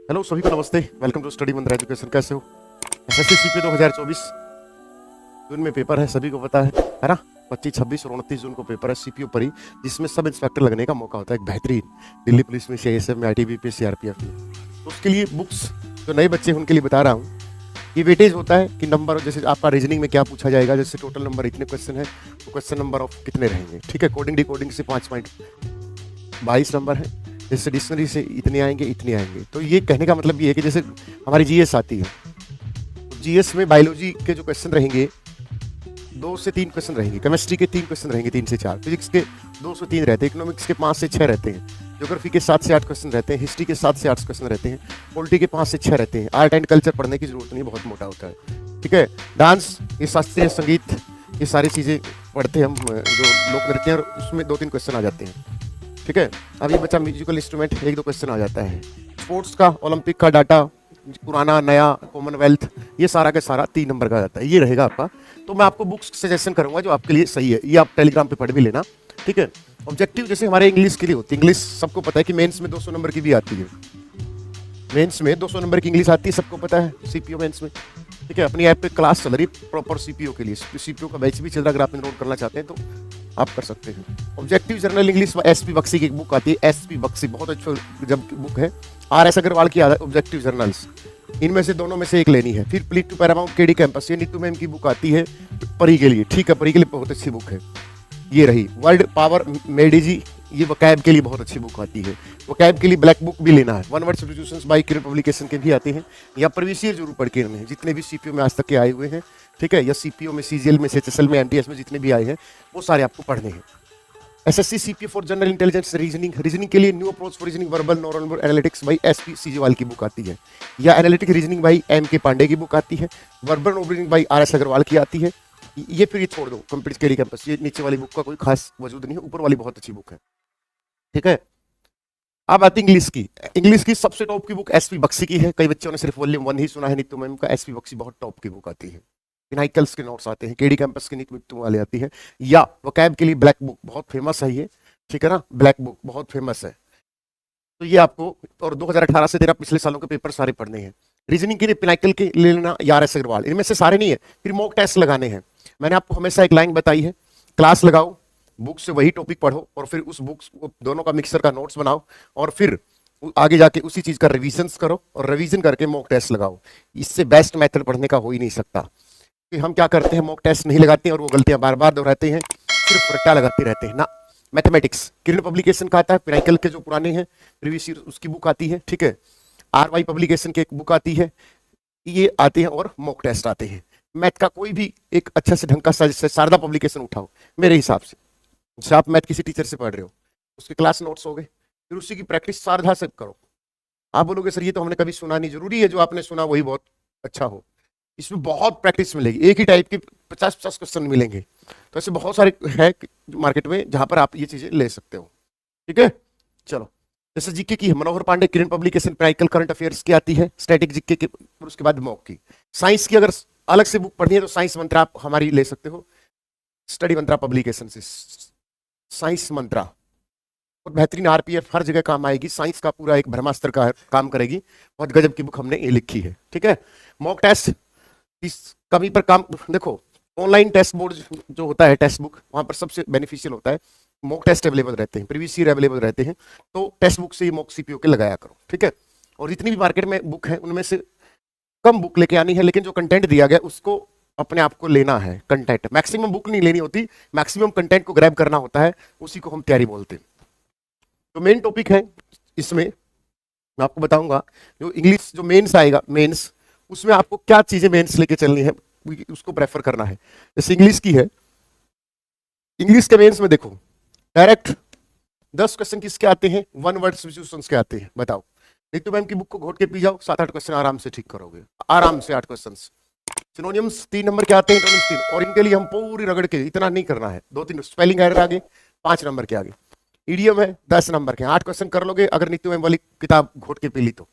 Hello सभी को नमस्ते। Welcome to study Mantra education. कैसे हो? एसएससी सीपी 2024 जून में पेपर है, सभी को पता है ना। 25, 26 और 29 जून को पेपर है सीपीओ परी, जिसमें सब इंस्पेक्टर लगने का मौका होता है। एक बेहतरीन दिल्ली पुलिस में, सीआईएसएफ में, आईटीबीपी, सीआरपीएफ में। तो उसके लिए बुक्स जो नए बच्चे हैं उनके लिए बता रहा हूँ। ये वेटेज होता है कि नंबर, जैसे आपका रीजनिंग में क्या पूछा जाएगा, जैसे टोटल नंबर इतने क्वेश्चन है तो क्वेश्चन नंबर ऑफ कितने रहेंगे, ठीक है। कोडिंग डिकोडिंग से 5.22 नंबर है। जैसे डिक्शनरी से इतने आएंगे इतने आएंगे। तो ये कहने का मतलब ये है कि जैसे हमारी जीएस आती है, तो जीएस में बायोलॉजी के जो क्वेश्चन रहेंगे 2 से 3 क्वेश्चन रहेंगे, केमिस्ट्री के 3 क्वेश्चन रहेंगे, 3 से 4, फिजिक्स के 2 से 3 रहते हैं, इकोनॉमिक्स के 5 से 6 रहते हैं, ज्योग्राफी के 7 से 8 क्वेश्चन रहते हैं, हिस्ट्री के 7 से 8 क्वेश्चन रहते हैं, पॉलिटी के 5 से 6 रहते हैं। आर्ट एंड कल्चर पढ़ने की जरूरत नहीं, बहुत मोटा होता है, ठीक है। डांस, ये शास्त्रीय संगीत, ये सारी चीज़ें पढ़ते हैं हम, जो लोक नृत्य हैं, उसमें 2-3 क्वेश्चन आ जाते हैं, ठीक है। अब ये बच्चा म्यूजिकल इंस्ट्रूमेंट, 1-2 क्वेश्चन आ जाता है। स्पोर्ट्स का, ओलंपिक का डाटा, पुराना नया, कॉमनवेल्थ, ये सारा का सारा 3 नंबर का जाता है। ये रहेगा आपका। तो मैं आपको बुक्स सजेशन करूंगा जो आपके लिए सही है। ये आप टेलीग्राम पे पढ़ भी लेना, ठीक है। ऑब्जेक्टिव जैसे हमारे इंग्लिश के लिए होती है, इंग्लिश सबको पता है कि मेंस में 200 नंबर की भी आती है। मेंस में 200 नंबर की इंग्लिश आती है, सबको पता है, सीपीओ मेंस में, ठीक है। अपनी ऐप पे क्लास चल रही प्रॉपर सीपीओ के लिए, सीपीओ का बैच भी चल रहा है। अगर आप एनरोल करना चाहते हैं तो आप कर सकते हैं। Objective general English SP Bakshi की एक बुक आती है, एसपी बक्सी, बहुत अच्छा जब बुक है। आर एस अग्रवाल की ऑब्जेक्टिव जर्नल्स, इनमें से दोनों में से एक लेनी है। फिर plinth to paramount KD campus, ये नीतू मैम की बुक आती है परी के लिए, ठीक है। परी के लिए बहुत अच्छी बुक है। ये रही वर्ल्ड पावर मेडिजी, ये वकैब के लिए बहुत अच्छी बुक आती है। वकैब के लिए ब्लैक बुक भी लेना है। वन वर्ड सब्स्टिट्यूशंस बाय किरण पब्लिकेशन के भी आते हैं, या प्रीवियस ईयर जरूर पढ़ के रहने हैं, जितने भी सीपीओ में आज तक के आए हुए हैं, ठीक है। या सीपीओ में, सीजीएल में, एचएसएल में, एमटीएस में जितने भी आए हैं वो सारे आपको पढ़ने हैं। SSC CPO for general intelligence reasoning, reasoning के लिए new approach for reasoning verbal non analytics by SP Sijwali की बुक आती है, या एनालिटिक रीजनिंग बाई एम के पांडे की बुक आती है, verbal reasoning by R S Agarwal की आती है। ये फिर ये छोड़ दो, कंप्लीट केडी कैंपस, ये नीचे वाली बुक का कोई खास वजूद नहीं है, ऊपर वाली बहुत अच्छी बुक है, ठीक है। अब आती इंग्लिश की। इंग्लिश की सबसे टॉप की बुक एसपी बक्सी की है। कई बच्चों ने सिर्फ वॉल्यूम 1 ही सुना है, नीतू मैम का। एसपी बक्सी बहुत टॉप की बुक आती है। पिनाइकल्स के नोट्स आते हैं, केडी कैंपस की नीतू वाले आती है। या वोकैब के लिए ब्लैक बुक बहुत फेमस है ये, ठीक है ना। ब्लैक बुक बहुत फेमस है, तो ये आपको, और 2018 से 13 पिछले सालों के पेपर सारे पढ़ने हैं। रीजनिंग के लिए पिनाइकल के ले लेना, यार एस अग्रवाल, इनमें से सारे नहीं है। फिर मॉक टेस्ट लगाने हैं। मैंने आपको हमेशा एक लाइन बताई है, क्लास लगाओ, बुक से वही टॉपिक पढ़ो, और फिर उस बुक्स दोनों का मिक्सर का नोट्स बनाओ, और फिर आगे जाके उसी चीज का रिवीजन करो, और रिवीजन करके मॉक टेस्ट लगाओ। इससे बेस्ट मेथड पढ़ने का हो ही नहीं सकता। कि हम क्या करते हैं, मॉक टेस्ट नहीं लगाते हैं और वो गलतियां बार बार दोहराते हैं, सिर्फ रट्टा लगाते रहते हैं ना। मैथमेटिक्स किरण पब्लिकेशन का आता है, पिनाइकल के जो पुराने हैं प्रीवियस ईयर उसकी बुक आती है, ठीक है। आरवाई पब्लिकेशन की एक बुक आती है, ये आते हैं, और मॉक टेस्ट आते हैं। मैथ का कोई भी एक अच्छा से ढंग का शारदा पब्लिकेशन उठाओ मेरे हिसाब से। जैसे आप मैथ किसी टीचर से पढ़ रहे हो, उसके क्लास नोट्स हो गए, फिर उसी की प्रैक्टिस शारदा से करो। आप बोलोगे सर ये तो हमने कभी सुना नहीं, जरूरी है जो आपने सुना वही बहुत अच्छा हो। इसमें बहुत प्रैक्टिस मिलेगी, एक ही टाइप के 50-50 क्वेश्चन मिलेंगे। तो ऐसे बहुत सारे है मार्केट में जहां पर आप ये चीजें ले सकते हो, ठीक है। चलो, जैसे जीके की है, मनोहर पांडे किरण पब्लिकेशन प्रैक्टिकल करंट अफेयर्स की आती है, स्टैटिक जीके की, और उसके बाद मॉक की। साइंस की अगर अलग से बुक पढ़नी है तो साइंस मंत्रा आप हमारी ले सकते हो, स्टडी मंत्रा पब्लिकेशन से। साइंस मंत्रा और बेहतरीन, आरपीएफ हर जगह काम आएगी। साइंस का पूरा एक ब्रह्मास्त्र का काम करेगी, बहुत गजब की बुक हमने ये लिखी है, ठीक है। मॉक टेस्ट इस कमी पर काम, देखो ऑनलाइन टेस्ट बोर्ड जो होता है, टेस्ट बुक, वहां पर सबसे बेनिफिशियल होता है। मॉक टेस्ट अवेलेबल रहते हैं, प्रीवियस ईयर अवेलेबल रहते हैं, तो टेक्स्ट बुक से ही मॉक सीपीओ के लगाया करो, ठीक है। और जितनी भी मार्केट में बुक है उनमें से कम बुक लेके आनी है, लेकिन जो कंटेंट दिया गया उसको अपने आप को लेना है। कंटेंट, मैक्सिमम बुक नहीं लेनी होती, मैक्सिमम कंटेंट को ग्रैब करना होता है, उसी को हम तैयारी बोलते हैं। तो मेन टॉपिक है इसमें, मैं आपको बताऊंगा जो इंग्लिश जो मेंस आएगा, मेंस, उसमें आपको क्या चीजें मेंस लेके चलनी है, उसको प्रेफर करना है। जैसे इंग्लिश की है, इंग्लिश के मेंस में देखो डायरेक्ट 10 क्वेश्चन किसके आते हैं, वन वर्ड सब्स्टिट्यूशंस के आते हैं। बताओ, नीतू मैम की बुक को घोट के पी जाओ, 7-8 क्वेश्चन आराम से ठीक करोगे, आराम से 8 क्वेश्चन। सिनोनिम्स 3 नंबर के आते हैं, एंटोनिम्स 3, और इनके लिए हम पूरी रगड़ के, इतना नहीं करना है, 2-3 स्पेलिंग एरर आगे 5 नंबर के आगे। ईडीएम है 10 नंबर के, 8 क्वेश्चन कर लोगे अगर नीतू मैम वाली किताब घोट के पी ली तो।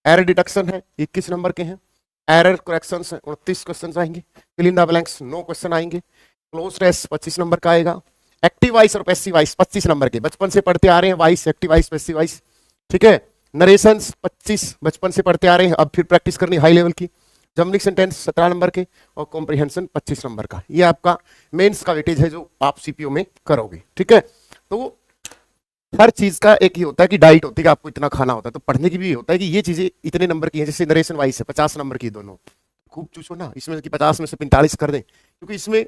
एरर डिडक्शन है 21 नंबर के हैं, एरर करेक्शन है 29 क्वेश्चन आएंगे, fill in the blanks 9 question आएंगे, क्लोज टेस्ट 25 नंबर का आएगा, एक्टिव वाइस और पैसिव वाइस 25 नंबर के, बचपन से पढ़ते आ रहे हैं, voice, active voice, passive voice, ठीक है। नरेशंस 25 बचपन से पढ़ते आ रहे हैं, अब फिर प्रैक्टिस करनी हाई लेवल की। जमनिक सेंटेंस 17 नंबर के और कॉम्प्रिहेंशन 25 नंबर का। ये आपका मेंस का वेटेज है जो आप सीपीओ में करोगे, ठीक है। तो हर चीज का एक ही होता है कि डाइट होती है कि आपको इतना खाना होता है, तो पढ़ने की भी होता है कि ये चीजें इतने नंबर की हैं। जैसे नरेशन वाइज है 50 नंबर की दोनों, खूब चूसो ना इसमें कि 50 में से 45 कर दें, क्योंकि इसमें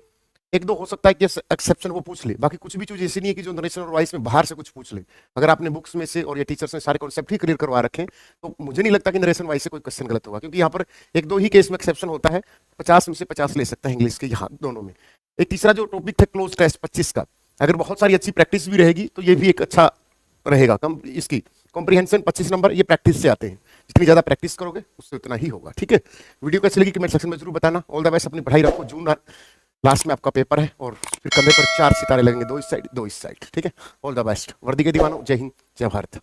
एक दो हो सकता है कि एक्सेप्शन वो पूछ ले, बाकी कुछ भी चीज ऐसी नहीं है कि जो नरेशन और वाइस में बाहर से कुछ पूछ ले। अगर आपने बुक्स में से और ये टीचर्स ने सारे कॉन्सेप्ट ही क्लियर करवा रखे तो मुझे नहीं लगता कि नरेशन वाइस से कोई क्वेश्चन गलत होगा, क्योंकि यहाँ पर एक दो ही केस में एक्सेप्शन होता है। 50 में से 50 ले सकता है इंग्लिश के यहाँ दोनों में। एक तीसरा जो टॉपिक था क्लोज टेस्ट 25 का, अगर बहुत सारी अच्छी प्रैक्टिस भी रहेगी तो ये भी एक अच्छा रहेगा। कम इसकी कॉम्प्रिहेंशन 25 नंबर ये प्रैक्टिस से आते हैं, जितनी ज्यादा प्रैक्टिस करोगे उससे उतना ही होगा, ठीक है। वीडियो कैसी लगी कमेंट सेक्शन में जरूर बताना। ऑल द बेस्ट, अपनी पढ़ाई रखो। जून लास्ट में आपका पेपर है और फिर कंधे पर 4 सितारे लगेंगे, 2 इस साइड 2 इस साइड, ठीक है। All the best. वर्दी के दीवानों, जय हिंद जय भारत।